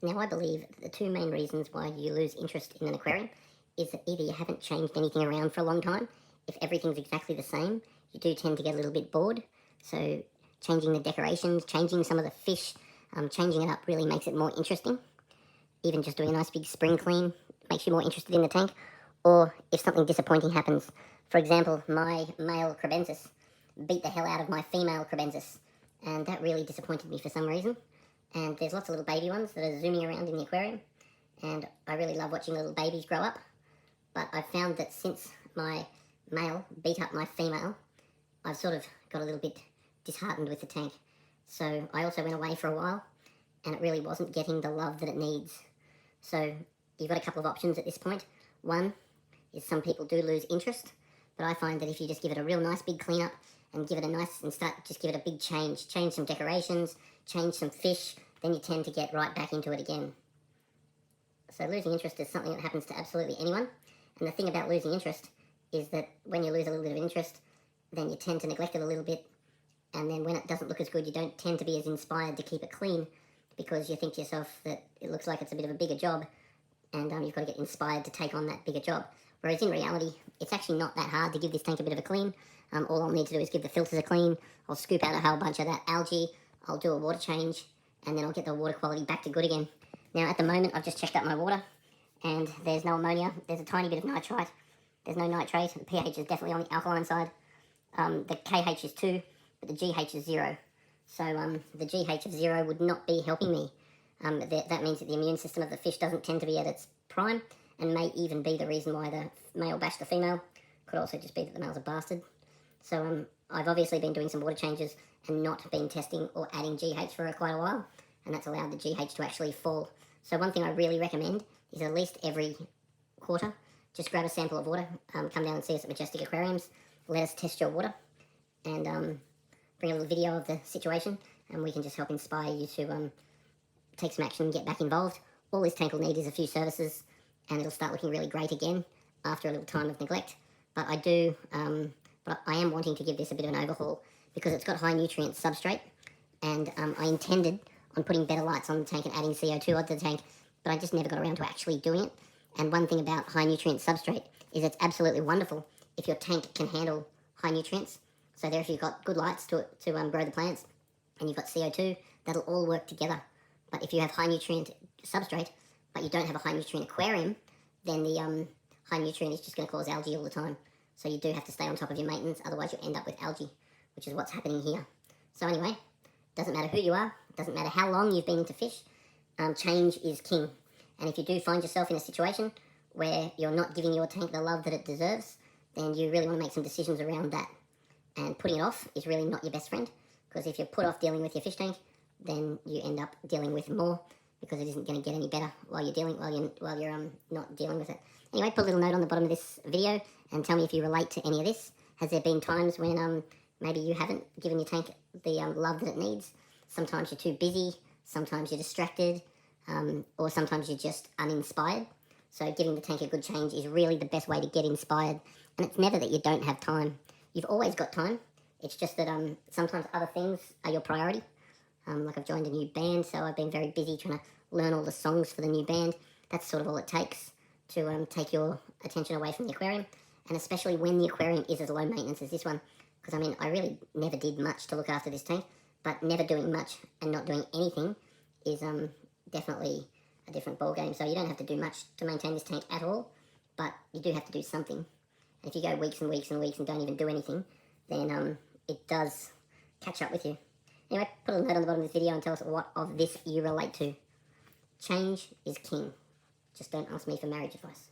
Now, I believe the two main reasons why you lose interest in an aquarium is that either you haven't changed anything around for a long time. If everything's exactly the same, you do tend to get a little bit bored. So changing the decorations, changing some of the fish, changing it up really makes it more interesting. Even just doing a nice big spring clean makes you more interested in the tank. Or if something disappointing happens, for example, my male crebensis beat the hell out of my female crebensis, and that really disappointed me for some reason. And there's lots of little baby ones that are zooming around in the aquarium, and I really love watching little babies grow up. But I've found that since my male beat up my female, I've sort of got a little bit disheartened with the tank. So I also went away for a while, and it really wasn't getting the love that it needs. So you've got a couple of options at this point. One is some people do lose interest, but I find that if you just give it a real nice big clean up and give it a nice, and just give it a big change some decorations, change some fish, then you tend to get right back into it again. So losing interest is something that happens to absolutely anyone. And the thing about losing interest is that when you lose a little bit of interest, then you tend to neglect it a little bit. And then when it doesn't look as good, you don't tend to be as inspired to keep it clean, because you think to yourself that it looks like it's a bit of a bigger job, and you've got to get inspired to take on that bigger job. Whereas in reality, it's actually not that hard to give this tank a bit of a clean. All I'll need to do is give the filters a clean. I'll scoop out a whole bunch of that algae. I'll do a water change, and then I'll get the water quality back to good again. Now, at the moment, I've just checked out my water, and there's no ammonia. There's a tiny bit of nitrite. There's no nitrate. The pH is definitely on the alkaline side. The KH is 2, but the GH is 0. So the GH of 0 would not be helping me. That means that the immune system of the fish doesn't tend to be at its prime, and may even be the reason why the male bashed the female. Could also just be that the male's a bastard. So I've obviously been doing some water changes and not been testing or adding GH for quite a while, and that's allowed the GH to actually fall. So one thing I really recommend is at least every quarter, just grab a sample of water, come down and see us at Majestic Aquariums, let us test your water, and bring a little video of the situation, and we can just help inspire you to take some action and get back involved. All this tank will need is a few services, and it'll start looking really great again after a little time of neglect. But but I am wanting to give this a bit of an overhaul, because it's got high nutrient substrate, and I intended on putting better lights on the tank and adding CO2 onto the tank, but I just never got around to actually doing it. And one thing about high nutrient substrate is it's absolutely wonderful if your tank can handle high nutrients. So there, if you've got good lights to grow the plants, and you've got CO2, that'll all work together. But if you have high nutrient substrate, but you don't have a high nutrient aquarium, then the high nutrient is just going to cause algae all the time. So you do have to stay on top of your maintenance, otherwise you end up with algae, which is what's happening here. So anyway, doesn't matter who you are, doesn't matter how long you've been into fish, change is king. And if you do find yourself in a situation where you're not giving your tank the love that it deserves, then you really want to make some decisions around that. And putting it off is really not your best friend, because if you put off dealing with your fish tank, then you end up dealing with more, because it isn't going to get any better while you're not dealing with it. Anyway, put a little note on the bottom of this video and tell me if you relate to any of this. Has there been times when maybe you haven't given your tank the love that it needs? Sometimes you're too busy, sometimes you're distracted, or sometimes you're just uninspired. So giving the tank a good change is really the best way to get inspired. And it's never that you don't have time. You've always got time. It's just that sometimes other things are your priority. Like I've joined a new band, so I've been very busy trying to learn all the songs for the new band. That's sort of all it takes to take your attention away from the aquarium, and especially when the aquarium is as low maintenance as this one. Because I really never did much to look after this tank, but never doing much and not doing anything is definitely a different ball game. So you don't have to do much to maintain this tank at all, but you do have to do something. And if you go weeks and weeks and weeks and don't even do anything, then it does catch up with you. Anyway, put a note on the bottom of this video and tell us what of this you relate to. Change is king. Just don't ask me for marriage advice.